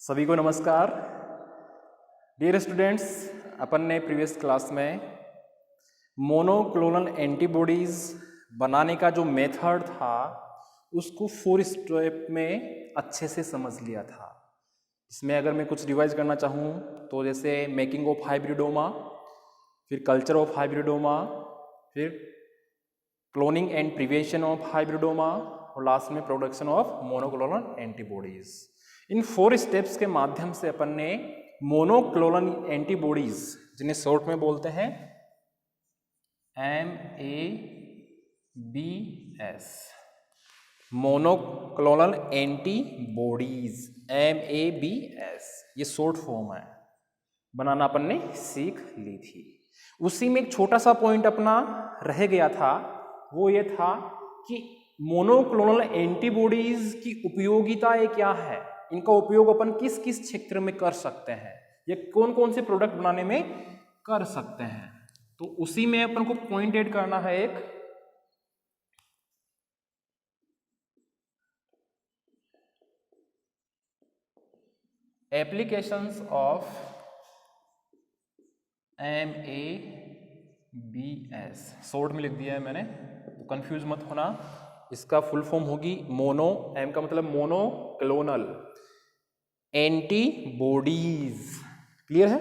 सभी को नमस्कार। डियर स्टूडेंट्स, अपन ने प्रीवियस क्लास में मोनोक्लोनल एंटीबॉडीज बनाने का जो मेथड था उसको 4 स्टेप में अच्छे से समझ लिया था। इसमें अगर मैं कुछ रिवाइज करना चाहूँ तो जैसे मेकिंग ऑफ हाइब्रिडोमा, फिर कल्चर ऑफ हाइब्रिडोमा, फिर cloning and prevention of hybridoma और लास्ट में production of monoclonal antibodies. In 4 steps के माध्यम से अपन ने मोनोक्लोनल एंटीबॉडीज, जिन्हें शॉर्ट में बोलते हैं MAbs, मोनोक्लोनल एंटीबॉडीज, MAbs, ये शॉर्ट फॉर्म है, बनाना अपन ने सीख ली थी। उसी में एक छोटा सा पॉइंट अपना रह गया था, वो ये था कि मोनोक्लोनल एंटीबॉडीज की उपयोगिताएं क्या है, इनका उपयोग अपन किस किस क्षेत्र में कर सकते हैं, ये कौन कौन से प्रोडक्ट बनाने में कर सकते हैं। तो उसी में अपन को पॉइंट ऐड करना है एक, एप्लीकेशंस ऑफ MAbs, शॉर्ट में लिख दिया है मैंने, तो कंफ्यूज मत होना। इसका फुल फॉर्म होगी मोनो, एम का मतलब मोनोक्लोनल एंटीबॉडीज। क्लियर है?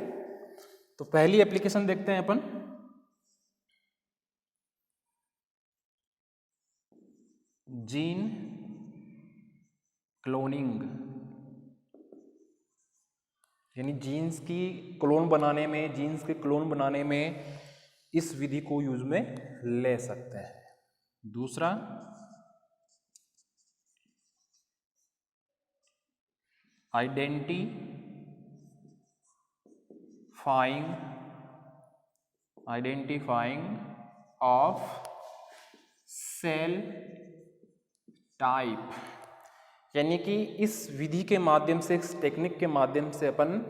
तो पहली एप्लीकेशन देखते हैं अपन, जीन क्लोनिंग, यानी जीन्स की क्लोन बनाने में, जीन्स के क्लोन बनाने में इस विधि को यूज में ले सकते हैं। दूसरा, आइडेंटिफाइंग ऑफ सेल टाइप, यानी कि इस विधि के माध्यम से, इस टेक्निक के माध्यम से अपन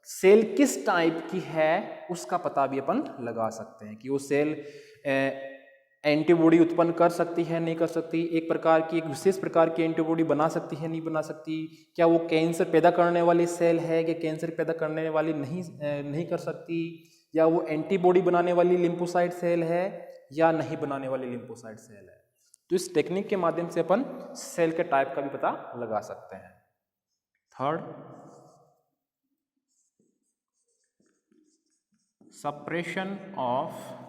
सेल किस टाइप की है उसका पता भी अपन लगा सकते हैं कि वो सेल एंटीबॉडी उत्पन्न कर सकती है, नहीं कर सकती, एक प्रकार की, एक विशेष प्रकार की एंटीबॉडी बना सकती है, नहीं बना सकती, क्या वो कैंसर पैदा करने वाली सेल है कि कैंसर पैदा करने वाली नहीं कर सकती, या वो एंटीबॉडी बनाने वाली लिम्फोसाइट सेल है या नहीं बनाने वाली लिम्फोसाइट सेल है। तो इस टेक्निक के माध्यम से अपन सेल के टाइप का भी पता लगा सकते हैं। Third, suppression of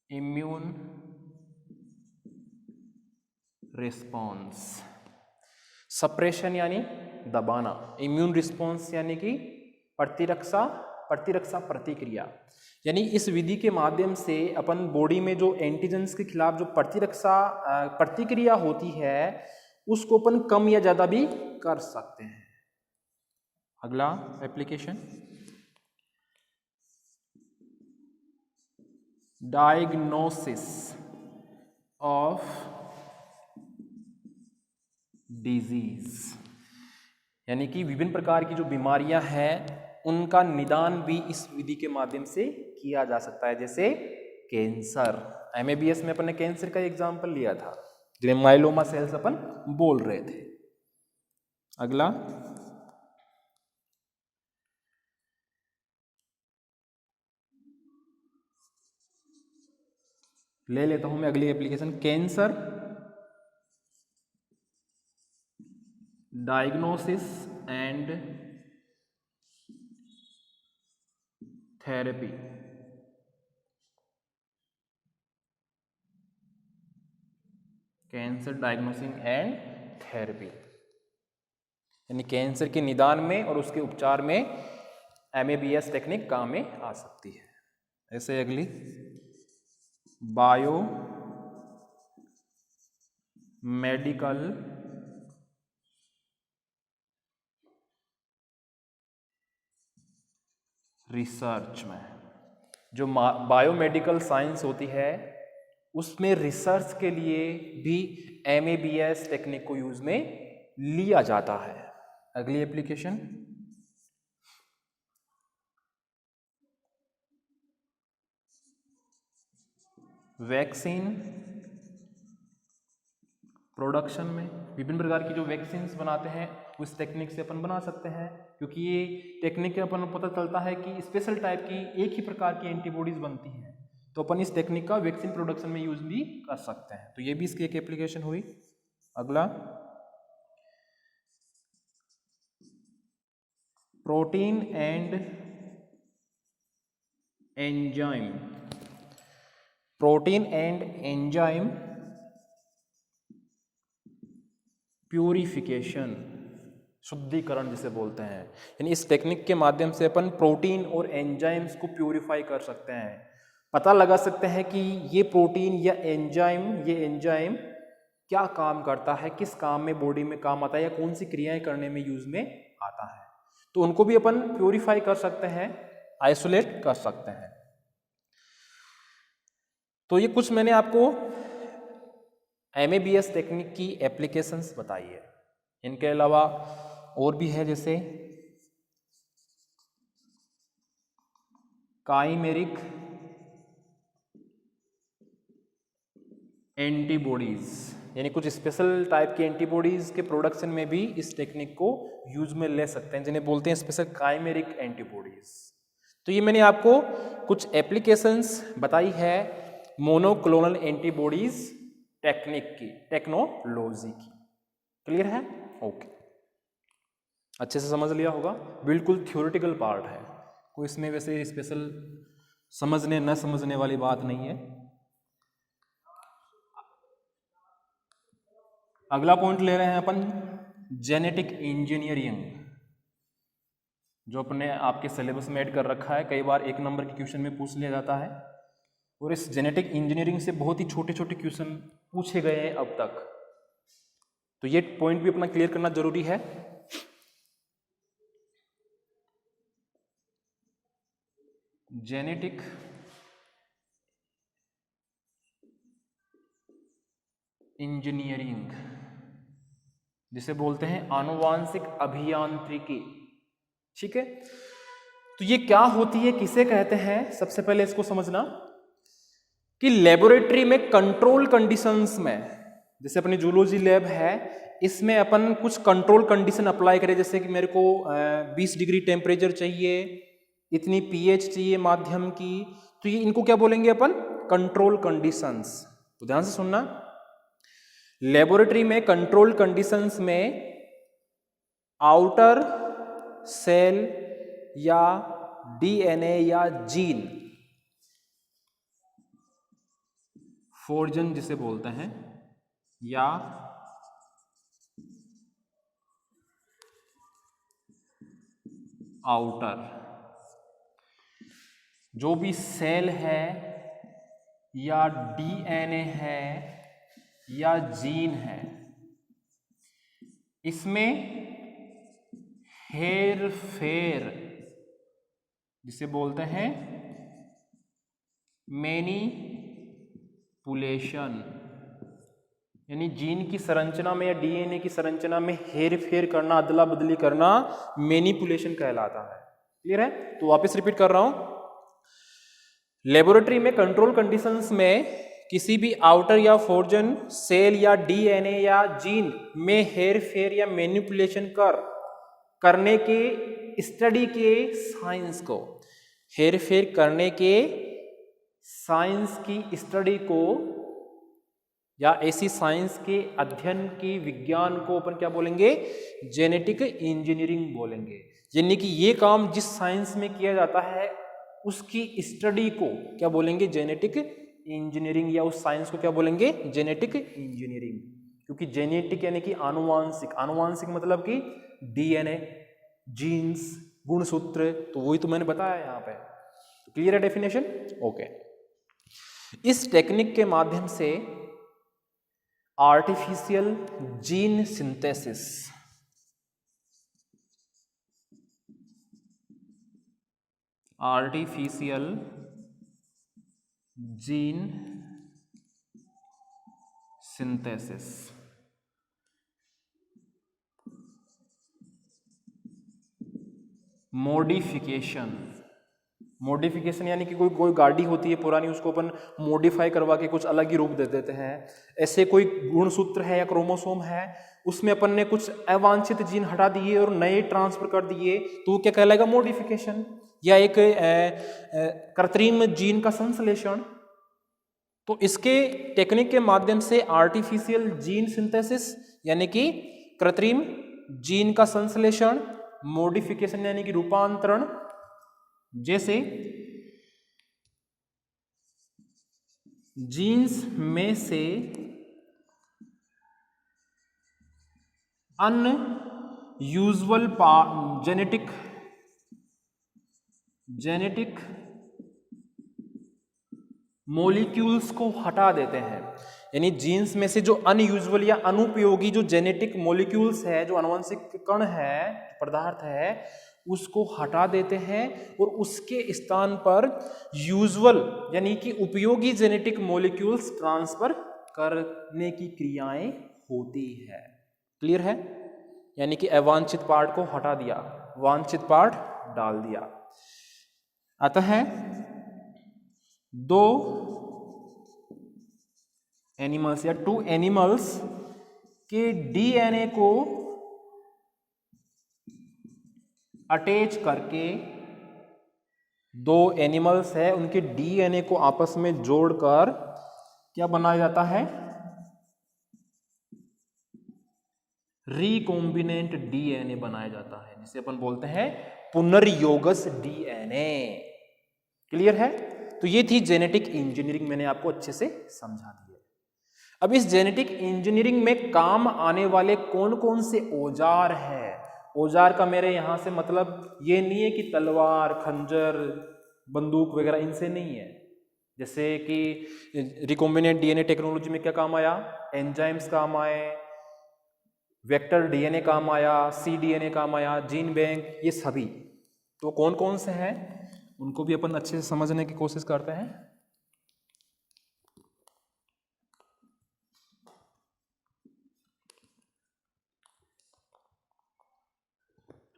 immune response, suppression यानी दबाना, इम्यून रिस्पॉन्स यानी कि प्रतिरक्षा प्रतिक्रिया, यानी इस विधि के माध्यम से अपन बॉडी में जो एंटीजेंस के खिलाफ जो प्रतिक्रिया होती है उसको अपन कम या ज्यादा भी कर सकते हैं। अगला एप्लीकेशन, डायग्नोसिस ऑफ डिजीज, यानी कि विभिन्न प्रकार की जो बीमारियां हैं उनका निदान भी इस विधि के माध्यम से किया जा सकता है। जैसे कैंसर, MAbs में अपन ने कैंसर का एग्जांपल लिया था, जिन्हें माइलोमा सेल्स अपन बोल रहे थे। अगला, ले लेता हूं मैं अगली application, cancer diagnosis and therapy, cancer diagnosis and therapy, यानी कैंसर के निदान में और उसके उपचार में MAbs टेक्निक काम में आ सकती है। ऐसे अगली, बायो मेडिकल रिसर्च में, जो बायोमेडिकल साइंस होती है उसमें रिसर्च के लिए भी MAbs टेक्निक को यूज में लिया जाता है। अगली एप्लीकेशन, वैक्सीन प्रोडक्शन में विभिन्न प्रकार की जो वैक्सीन बनाते हैं उस टेक्निक से अपन बना सकते हैं, क्योंकि ये टेक्निक अपन को पता चलता है कि स्पेशल टाइप की एक ही प्रकार की एंटीबॉडीज बनती हैं, तो अपन इस टेक्निक का वैक्सीन प्रोडक्शन में यूज भी कर सकते हैं। तो ये भी इसकी एक एप्लीकेशन हुई। अगला, protein and enzyme. Protein and enzyme purification, शुद्धिकरण जिसे बोलते हैं, यानी इस टेक्निक के माध्यम से अपन प्रोटीन और एंजाइम्स को प्यूरिफाई कर सकते हैं, पता लगा सकते हैं कि ये प्रोटीन या एंजाइम क्या काम करता है, किस काम में बॉडी में काम आता है, या कौन सी क्रियाएं करने में यूज में आता है। तो उनको भी अपन प्यूरिफाई कर सकते हैं, आइसोलेट कर सकते हैं। तो ये कुछ मैंने आपको MABS टेक्निक की एप्लीकेशंस बताई है। इनके अलावा और भी है, जैसे काइमेरिक एंटीबॉडीज, यानी कुछ स्पेशल टाइप के एंटीबॉडीज के प्रोडक्शन में भी इस टेक्निक को यूज में ले सकते हैं, जिन्हें बोलते हैं स्पेशल काइमेरिक एंटीबॉडीज। तो ये मैंने आपको कुछ एप्लीकेशंस बताई है मोनोक्लोनल एंटीबॉडीज टेक्निक की, टेक्नोलॉजी की। क्लियर है? ओके, अच्छे से समझ लिया होगा। बिल्कुल थ्योरेटिकल पार्ट है, कोई इसमें वैसे स्पेशल समझने न समझने वाली बात नहीं है। अगला पॉइंट ले रहे हैं अपन, जेनेटिक इंजीनियरिंग, जो अपने आपके सिलेबस में ऐड कर रखा है, कई बार 1 नंबर के क्वेश्चन में पूछ लिया जाता है, और इस जेनेटिक इंजीनियरिंग से बहुत ही छोटे छोटे क्वेश्चन पूछे गए हैं अब तक, तो ये पॉइंट भी अपना क्लियर करना जरूरी है। जेनेटिक इंजीनियरिंग, जिसे बोलते हैं आनुवांशिक अभियांत्रिकी। ठीक है, तो ये क्या होती है, किसे कहते हैं? सबसे पहले इसको समझना कि लेबोरेटरी में कंट्रोल कंडीशंस में, जैसे अपनी जूलॉजी लैब है, इसमें अपन कुछ कंट्रोल कंडीशन अप्लाई करें, जैसे कि मेरे को 20 डिग्री टेम्परेचर चाहिए, इतनी pH चाहिए माध्यम की, तो ये इनको क्या बोलेंगे अपन? Control conditions. तो ध्यान से सुनना, लेबोरेटरी में कंट्रोल कंडीशंस में आउटर सेल या DNA या जीन, फोर्जन जिसे बोलते हैं, या आउटर, जो भी सेल है या DNA है या जीन है, इसमें हेर फेर जिसे बोलते हैं मैनिपुलेशन, यानी जीन की संरचना में या DNA की संरचना में हेर फेर करना, अदला बदली करना, मैनिपुलेशन कहलाता है। क्लियर है? तो वापस रिपीट कर रहा हूं, लेबोरेटरी में कंट्रोल कंडीशंस में किसी भी आउटर या फोर्जन सेल या DNA या जीन में हेर फेर या मैनिपुलेशन करने के स्टडी के साइंस को, हेर फेर करने के साइंस की स्टडी को या ऐसी साइंस के अध्ययन की विज्ञान को अपन क्या बोलेंगे? जेनेटिक इंजीनियरिंग बोलेंगे। यानी कि ये काम जिस साइंस में किया जाता है उसकी स्टडी को क्या बोलेंगे? जेनेटिक इंजीनियरिंग, या उस साइंस को क्या बोलेंगे? Genetic engineering. क्योंकि जेनेटिक यानी कि आनुवांशिक, आनुवांशिक मतलब कि DNA, जीन्स, गुणसूत्र, तो वही तो मैंने बताया यहाँ पे। क्लियर है डेफिनेशन? ओके। इस टेक्निक के माध्यम से artificial gene synthesis, artificial gene synthesis, modification, modification यानी कि कोई कोई गाड़ी होती है पुरानी, उसको अपन मॉडिफाई करवा के कुछ अलग ही रूप दे देते हैं। ऐसे कोई गुणसूत्र है या क्रोमोसोम है, उसमें अपन ने कुछ अवांछित जीन हटा दिए और नए ट्रांसफर कर दिए, तो वो क्या कहलाएगा? मॉडिफिकेशन, या एक कृत्रिम जीन का संश्लेषण। तो इसके टेक्निक के माध्यम से आर्टिफिशियल जीन सिंथेसिस यानी कि कृत्रिम जीन का संश्लेषण, मॉडिफिकेशन यानी कि रूपांतरण, जैसे जीन्स में से अनयूजुअल जेनेटिक मॉलिक्यूल्स को हटा देते हैं। यानी जीन्स में से जो अनयूजुअल या अनुपयोगी जो जेनेटिक मॉलिक्यूल्स है, जो आनुवंशिक कण है, पदार्थ है, उसको हटा देते हैं और उसके स्थान पर यूजुअल यानी कि उपयोगी जेनेटिक मॉलिक्यूल्स ट्रांसफर करने की क्रियाएं होती है। क्लियर है? यानी कि अवांछित पार्ट को हटा दिया, वांछित पार्ट डाल दिया। अतः दो एनिमल्स या टू एनिमल्स के डीएनए को अटैच करके, दो एनिमल्स है उनके डीएनए को आपस में जोड़कर क्या बनाया जाता है? रिकॉम्बिनेंट डीएनए बनाया जाता है, जिसे अपन बोलते हैं पुनर्योगस डीएनए। क्लियर है? तो ये थी जेनेटिक इंजीनियरिंग, मैंने आपको अच्छे से समझा दी है। अब इस जेनेटिक इंजीनियरिंग में काम आने वाले कौन कौन से औजार हैं? औजार का मेरे यहां से मतलब ये नहीं है कि तलवार, खंजर, बंदूक वगैरह, इनसे नहीं है। जैसे कि रिकॉम्बिनेंट डीएनए टेक्नोलॉजी में क्या काम आया? एंजाइम्स काम आए, वेक्टर डीएनए काम आया, cDNA काम आया, जीन बैंक, ये सभी। तो कौन कौन से हैं उनको भी अपन अच्छे से समझने की कोशिश करते हैं।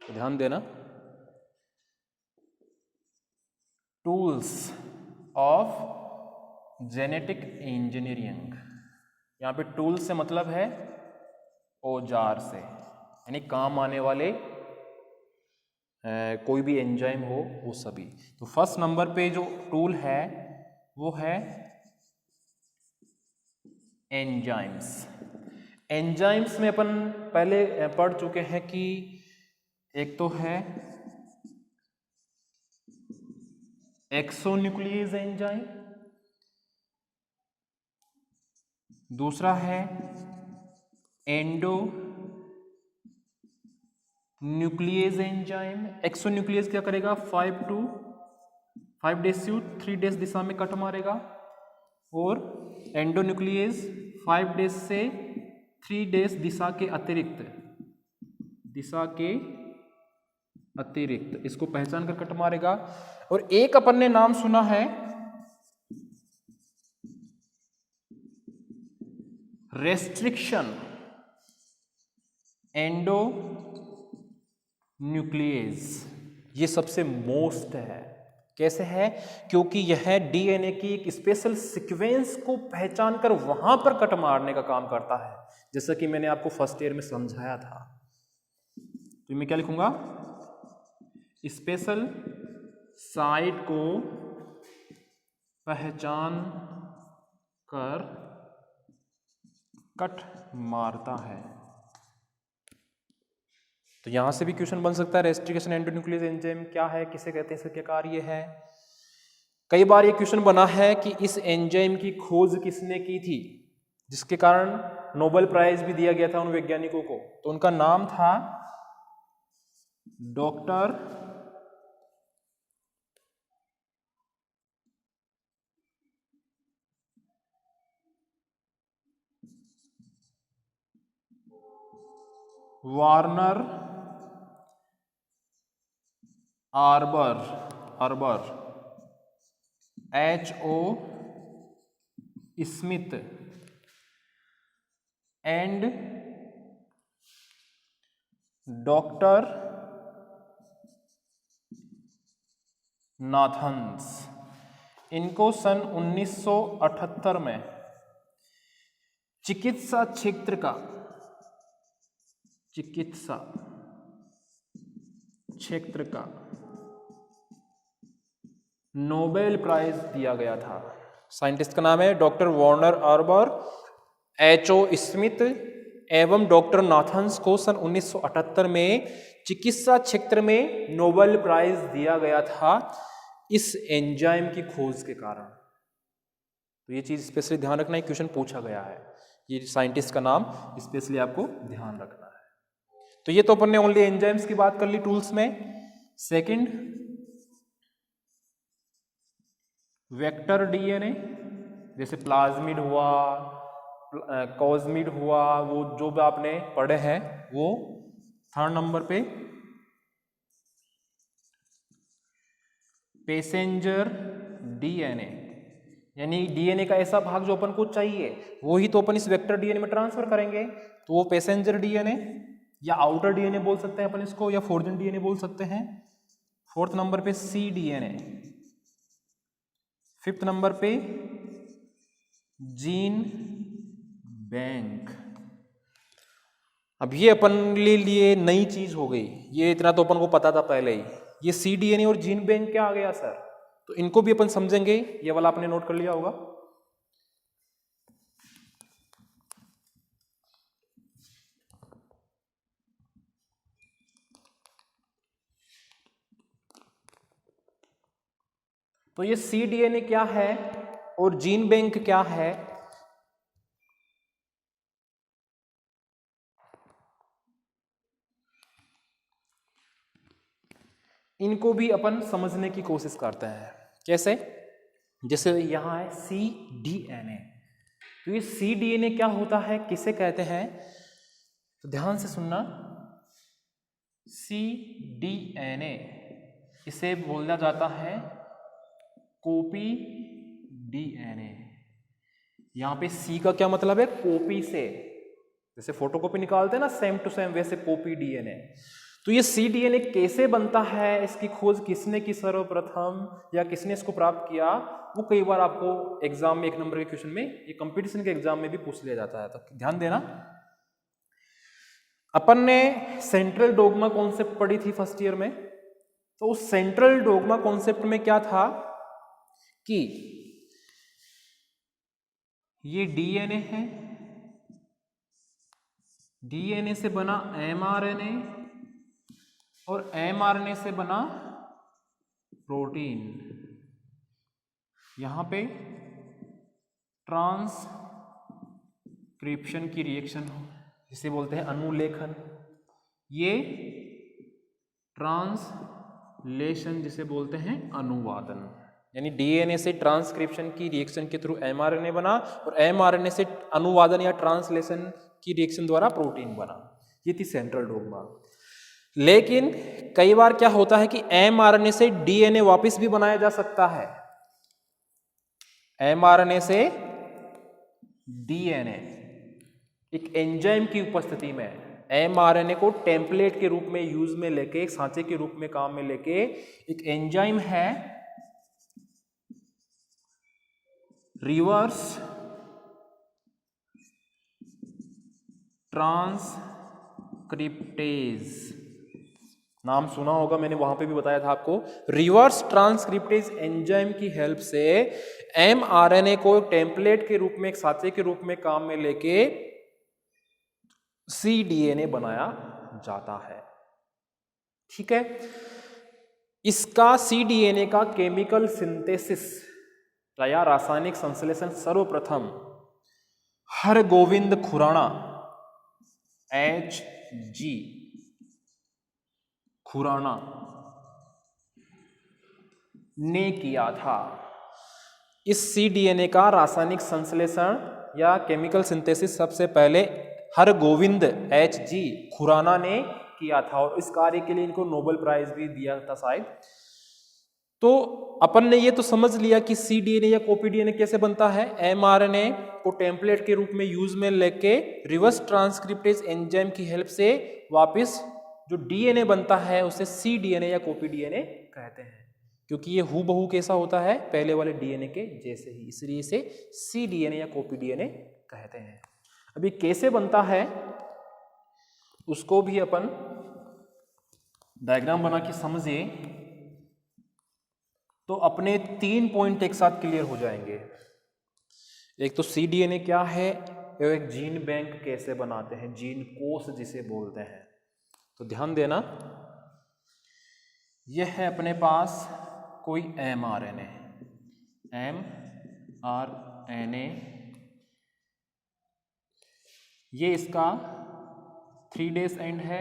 ध्यान देना। टूल्स ऑफ जेनेटिक इंजीनियरिंग, यहाँ पे टूल्स से मतलब है औजार से, यानी काम आने वाले कोई भी एंजाइम हो वो सभी। तो फर्स्ट नंबर पे जो टूल है वो है एंजाइम्स। एंजाइम्स में अपन पहले पढ़ चुके हैं कि एक तो है एक्सोन्यूक्लियेज एंजाइम, दूसरा है एंडो न्यूक्लियेज एंजाइम। एक्सोन्यूक्लियेज क्या करेगा? 5 डेज से 3 डेज दिशा में कट मारेगा, और एंडोन्यूक्लियेज 5 डेज से 3 डेज दिशा के अतिरिक्त इसको पहचान कर कट मारेगा। और एक अपन ने नाम सुना है रेस्ट्रिक्शन एंडो न्यूक्लियेज, ये सबसे मोस्ट है। कैसे है? क्योंकि यह डीएनए की एक स्पेशल सीक्वेंस को पहचान कर वहां पर कट मारने का काम करता है, जैसा कि मैंने आपको फर्स्ट ईयर में समझाया था। तो मैं क्या लिखूंगा? स्पेशल साइट को पहचान कर कट मारता है। तो यहां से भी क्वेश्चन बन सकता है, रेस्ट्रिक्शन एंडोन्यूक्लियस एंजाइम क्या है, किसे कहते हैं, इसका क्या कार्य है। कई बार ये क्वेश्चन बना है कि इस एंजाइम की खोज किसने की थी, जिसके कारण नोबेल प्राइज भी दिया गया था उन वैज्ञानिकों को। तो उनका नाम था doctor Warner arbor, H.O. Smith and doctor Nathans, इनको सन 1978 में चिकित्सा क्षेत्र का नोबेल प्राइज दिया गया था। साइंटिस्ट का नाम है doctor Warner arbor, HO. Smith एवं डॉक्टर नाथन्स को सन 1978 में चिकित्सा क्षेत्र में नोबेल प्राइज दिया गया था इस एंजाइम की खोज के कारण। तो ये चीज स्पेशली ध्यान रखना है, क्वेश्चन पूछा गया है, ये साइंटिस्ट का नाम स्पेशली आपको ध्यान रखना है। तो ये तो अपन ने ओनली एंजाइम्स की बात कर ली टूल्स में। सेकंड, वेक्टर डीएनए, जैसे प्लाज्मिड हुआ, कॉस्मिड हुआ, वो जो भी आपने पढ़े हैं वो। थर्ड नंबर पे पैसेंजर डीएनए, यानी डीएनए का ऐसा भाग जो अपन को चाहिए वो ही तो अपन इस वेक्टर डीएनए में ट्रांसफर करेंगे, तो वो पैसेंजर डीएनए या आउटर डीएनए बोल सकते हैं अपन इसको, या फोर्जन डीएनए बोल सकते हैं। फोर्थ नंबर पे सी डीएनए, फिफ्थ नंबर पे जीन बैंक। अब ये अपन ले लिए नई चीज हो गई, ये इतना तो अपन को पता था पहले ही। ये सी डीएनए और जीन बैंक क्या आ गया सर, तो इनको भी अपन समझेंगे, ये वाला आपने नोट कर लिया होगा। तो ये सी डीएनए क्या है और जीन बैंक क्या है, इनको भी अपन समझने की कोशिश करते हैं। कैसे, जैसे यहां है सी डीएनए, तो ये सी डीएनए क्या होता है, किसे कहते हैं, तो ध्यान से सुनना। सी डीएनए इसे बोला जाता है कॉपी डीएनए। यहां पे सी का क्या मतलब है, कॉपी से, जैसे फोटोकॉपी निकालते हैं ना सेम टू सेम, वैसे कॉपी डीएनए। तो ये सी डीएनए कैसे बनता है, इसकी खोज किसने की सर्वप्रथम, या किसने इसको प्राप्त किया, वो कई बार आपको एग्जाम में 1 नंबर के क्वेश्चन में, ये कंपटीशन के एग्जाम में भी पूछ लिया जाता है, तो ध्यान देना। अपन ने सेंट्रल डोगमा कॉन्सेप्ट पढ़ी थी फर्स्ट ईयर में, तो उस सेंट्रल डोगमा कॉन्सेप्ट में क्या था कि ये डीएनए है, डीएनए से बना एमआरएनए और एमआरएनए से बना प्रोटीन। यहां पे ट्रांसक्रिप्शन की रिएक्शन जिसे बोलते हैं अनुलेखन, ये ट्रांसलेशन जिसे बोलते हैं अनुवादन। यानी डीएनए से ट्रांसक्रिप्शन की रिएक्शन के थ्रू एमआरएनए बना और एमआरएनए से अनुवादन या ट्रांसलेशन की रिएक्शन द्वारा प्रोटीन बना। ये थी सेंट्रल डोगमा। लेकिन कई बार क्या होता है कि एमआरएनए से डीएनए वापस भी बनाया जा सकता है। एमआरएनए से डीएनए एक एंजाइम की उपस्थिति में एमआरएनए को टेम्पलेट के रूप में यूज में लेके, एक सांचे के रूप में काम में लेके, एक एंजाइम है रिवर्स ट्रांसक्रिप्टेज, नाम सुना होगा, मैंने वहां पे भी बताया था आपको। रिवर्स ट्रांसक्रिप्टेज एंजाइम की हेल्प से एमआरएनए को टेम्पलेट के रूप में, एक सांचे के रूप में काम में लेके सी डीएनए बनाया जाता है। ठीक है, इसका सी डीएनए का केमिकल सिंथेसिस या रासायनिक संश्लेषण सर्वप्रथम हरगोविंद खुराना H.G. खुराना ने किया था। इस सी डीएनए का रासायनिक संश्लेषण या केमिकल सिंथेसिस सबसे पहले हरगोविंद H.G. खुराना ने किया था और इस कार्य के लिए इनको नोबेल प्राइज भी दिया था शायद। तो अपन ने ये तो समझ लिया कि सी डीएनए या कॉपी डीएनए कैसे बनता है। एमआरएनए को टेम्पलेट के रूप में यूज में लेके रिवर्स ट्रांसक्रिप्टेज एंजाइम की हेल्प से वापस जो डीएनए बनता है उसे सी डीएनए या कॉपी डीएनए कहते हैं। क्योंकि ये हूबहू कैसा होता है, पहले वाले डीएनए के जैसे ही, इसलिए इसे सी डीएनए या कॉपी डीएनए कहते हैं। अभी कैसे बनता है उसको भी अपन डायग्राम बना के समझिए तो अपने 3 पॉइंट एक साथ क्लियर हो जाएंगे। एक तो सी डीएनए क्या है, एक जीन बैंक कैसे बनाते हैं, जीन कोष जिसे बोलते हैं। तो ध्यान देना, यह है अपने पास कोई mRNA, ये इसका 3 डेज एंड है,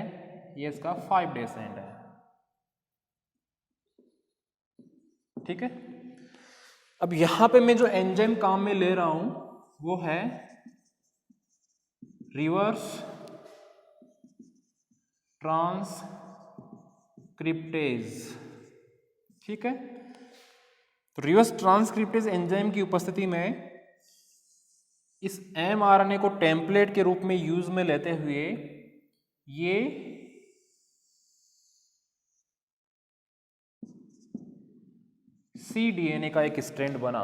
ये इसका 5 डेज एंड है। ठीक है। अब यहां पे मैं जो एंजाइम काम में ले रहा हूं वो है रिवर्स ट्रांसक्रिप्टेज। ठीक है। तो रिवर्स ट्रांसक्रिप्टेज एंजाइम की उपस्थिति में इस mRNA को टेम्पलेट के रूप में यूज में लेते हुए ये सी डीएनए का एक स्ट्रैंड बना।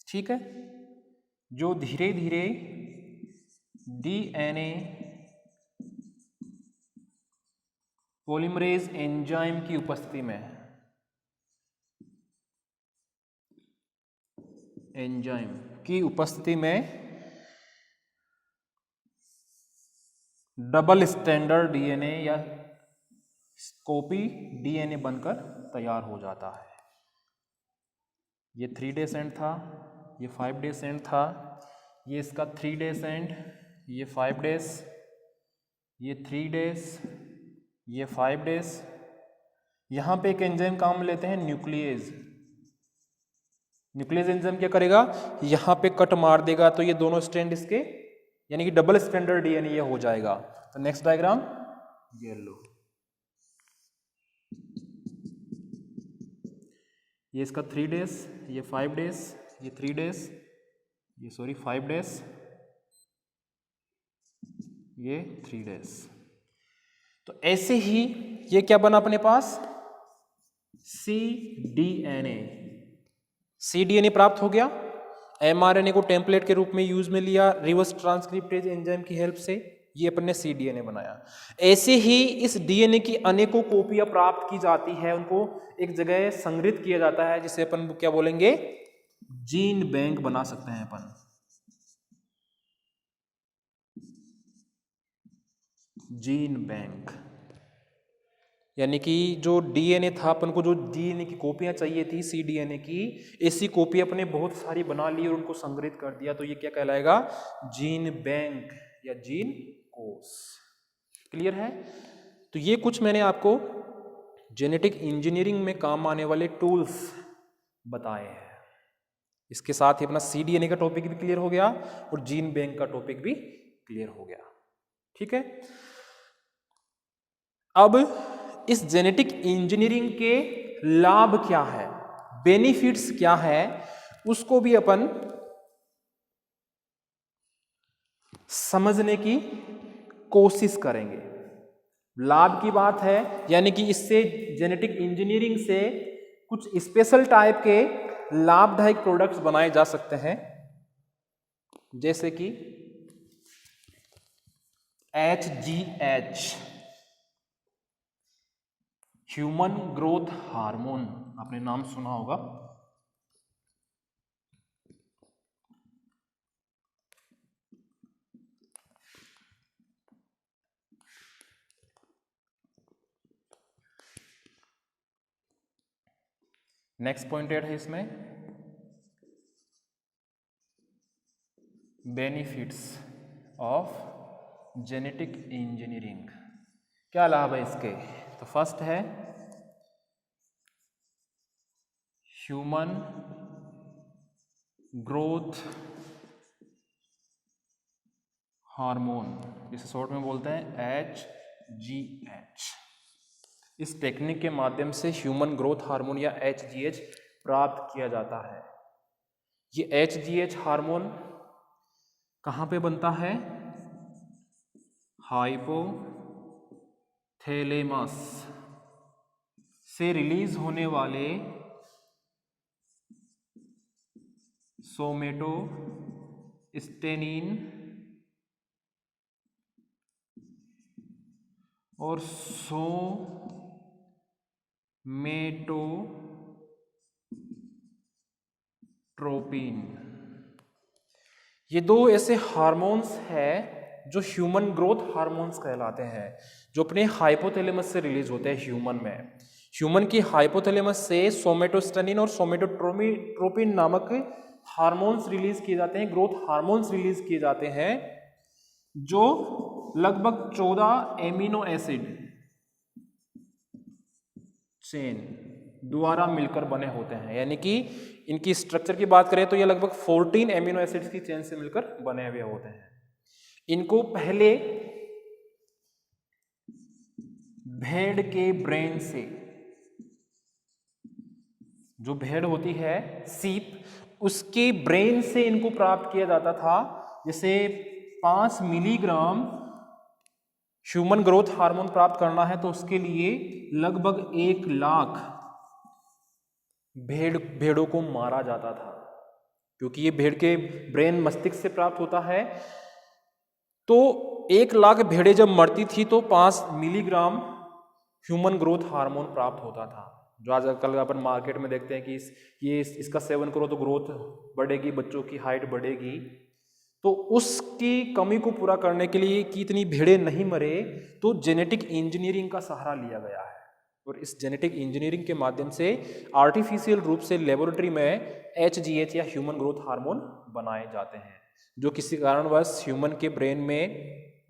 ठीक है। जो धीरे धीरे डीएनए पॉलीमरेज एंजाइम की उपस्थिति में डबल स्टैंडर्ड डीएनए या कॉपी डीएनए बनकर तैयार हो जाता है। ये 3 डेज एंड था, ये 5 डेज एंड था, ये इसका 3 डेज एंड, ये 5 डेज, ये 3 डेज, ये 5 डेज। यहां पे एक एंजाइम काम लेते हैं न्यूक्लियेज। न्यूक्लियस एंजाइम क्या करेगा, यहां पे कट मार देगा तो ये दोनों स्ट्रैंड इसके यानी कि डबल स्टैंडर्ड डीएनए ये हो जाएगा। तो नेक्स्ट डायग्राम ये लो, ये इसका 3 डेज, ये 5 डेज, ये 3 डेज, ये सॉरी 5 डेज, ये 3 डेज। तो ऐसे ही ये क्या बना अपने पास, सी डीएनए प्राप्त हो गया। mRNA को टेम्पलेट के रूप में यूज में लिया रिवर्स ट्रांसक्रिप्टेज एंजाइम की हेल्प से, ये अपन ने सी डीएनए बनाया। ऐसे ही इस डीएनए की अनेकों कॉपियां प्राप्त की जाती है, उनको एक जगह संग्रहित किया जाता है जिसे अपन क्या बोलेंगे, जीन बैंक बना सकते हैं अपन। जीन बैंक यानी कि जो डीएनए था, अपन को जो डीएनए की कॉपियां चाहिए थी सी डीएनए की, ऐसी कॉपी अपने बहुत सारी बना ली और उनको संग्रहित कर दिया, तो ये क्या कहलाएगा, जीन बैंक या जीन कोष। क्लियर है। तो ये कुछ मैंने आपको जेनेटिक इंजीनियरिंग में काम आने वाले टूल्स बताए हैं। इसके साथ ही अपना सी डीएनए का टॉपिक भी क्लियर हो गया और जीन बैंक का टॉपिक भी क्लियर हो गया। ठीक है। अब इस जेनेटिक इंजीनियरिंग के लाभ क्या है, बेनिफिट्स क्या है, उसको भी अपन समझने की कोशिश करेंगे। लाभ की बात है यानी कि इससे जेनेटिक इंजीनियरिंग से कुछ स्पेशल टाइप के लाभदायक प्रोडक्ट्स बनाए जा सकते हैं, जैसे कि HGH ह्यूमन ग्रोथ हार्मोन, आपने नाम सुना होगा। नेक्स्ट पॉइंटेड है इसमें बेनिफिट्स ऑफ जेनेटिक इंजीनियरिंग। क्या लाभ है इसके, तो फर्स्ट है ह्यूमन ग्रोथ हार्मोन, जिसे शॉर्ट में बोलते हैं HGH। इस टेक्निक के माध्यम से ह्यूमन ग्रोथ हार्मोन या HGH प्राप्त किया जाता है। ये HGH हार्मोन कहाँ पे बनता है, हाइपोथैलेमस से रिलीज होने वाले सोमेटोस्टेनिन और सोमेटोट्रोपिन, ये दो ऐसे हार्मोन्स हैं जो ह्यूमन ग्रोथ हार्मोन्स कहलाते हैं, जो अपने हाइपोथैलेमस से रिलीज होते हैं ह्यूमन में। ह्यूमन की हाइपोथैलेमस से सोमेटोस्टेनिन और सोमेटोट्रोपिन नामक हार्मोन्स रिलीज किए जाते हैं, ग्रोथ हार्मोन्स रिलीज किए जाते हैं, जो लगभग 14 एमिनो एसिड चेन द्वारा मिलकर बने होते हैं। यानी कि इनकी स्ट्रक्चर की बात करें तो ये लगभग 14 एमिनो एसिड्स की चेन से मिलकर बने हुए होते हैं। इनको पहले भेड़ के ब्रेन से, जो भेड़ होती है सीप, उसके ब्रेन से इनको प्राप्त किया जाता था। जैसे 5 मिलीग्राम ह्यूमन ग्रोथ हार्मोन प्राप्त करना है तो उसके लिए लगभग 1 लाख भेड़ों को मारा जाता था, क्योंकि ये भेड़ के ब्रेन मस्तिष्क से प्राप्त होता है। तो 1 लाख भेड़ें जब मरती थी तो 5 मिलीग्राम ह्यूमन ग्रोथ हार्मोन प्राप्त होता था, जो आजकल अपन मार्केट में देखते हैं कि इसका सेवन करो तो ग्रोथ बढ़ेगी, बच्चों की हाइट बढ़ेगी। तो उसकी कमी को पूरा करने के लिए कि इतनी भेड़ें नहीं मरे, तो जेनेटिक इंजीनियरिंग का सहारा लिया गया है। और इस जेनेटिक इंजीनियरिंग के माध्यम से आर्टिफिशियल रूप से लेबोरेटरी में HGH या ह्यूमन ग्रोथ हार्मोन बनाए जाते हैं, जो किसी कारणवश ह्यूमन के ब्रेन में,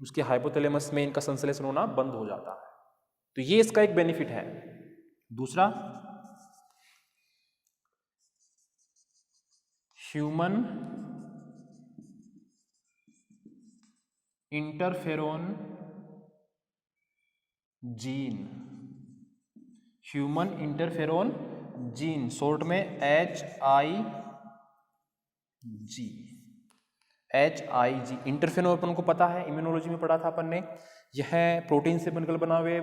उसके हाइपोथैलेमस में इनका संश्लेषण होना बंद हो जाता है। तो ये इसका एक बेनिफिट है। दूसरा, human interferon gene, human interferon gene, short में HIG। इंटरफेरोन अपन को पता है, इम्यूनोलॉजी में पढ़ा था अपन ने। यह प्रोटीन से बनकर बना हुए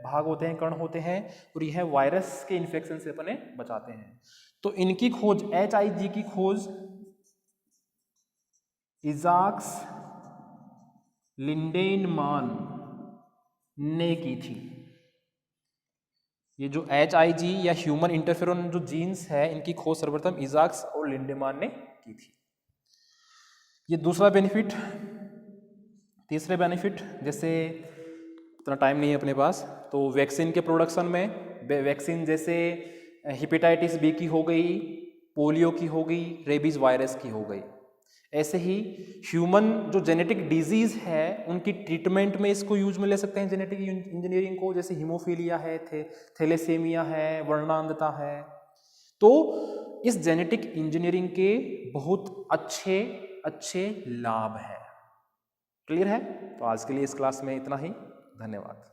भाग होते हैं, कण होते हैं, और यह वायरस के इन्फेक्शन से अपने बचाते हैं। तो इनकी खोज, HIG की खोज इजाक्स लिंडेनमान ने की थी। ये जो HIG या ह्यूमन इंटरफेरोन जो जीन्स है, इनकी खोज सर्वप्रथम इजाक्स और लिंडेमान ने की थी। ये दूसरा बेनिफिट। तीसरे बेनिफिट, जैसे इतना टाइम नहीं है अपने पास, तो वैक्सीन के प्रोडक्शन में, वैक्सीन जैसे हेपेटाइटिस B की हो गई, पोलियो की हो गई, रेबीज वायरस की हो गई, ऐसे ही ह्यूमन जो जेनेटिक डिजीज है उनकी ट्रीटमेंट में इसको यूज में ले सकते हैं, जेनेटिक इंजीनियरिंग को। जैसे हीमोफीलिया है, थैलेसेमिया है, वर्णांधता है। तो इस जेनेटिक इंजीनियरिंग के बहुत अच्छे लाभ हैं। क्लियर है? तो आज के लिए इस क्लास में इतना ही। धन्यवाद।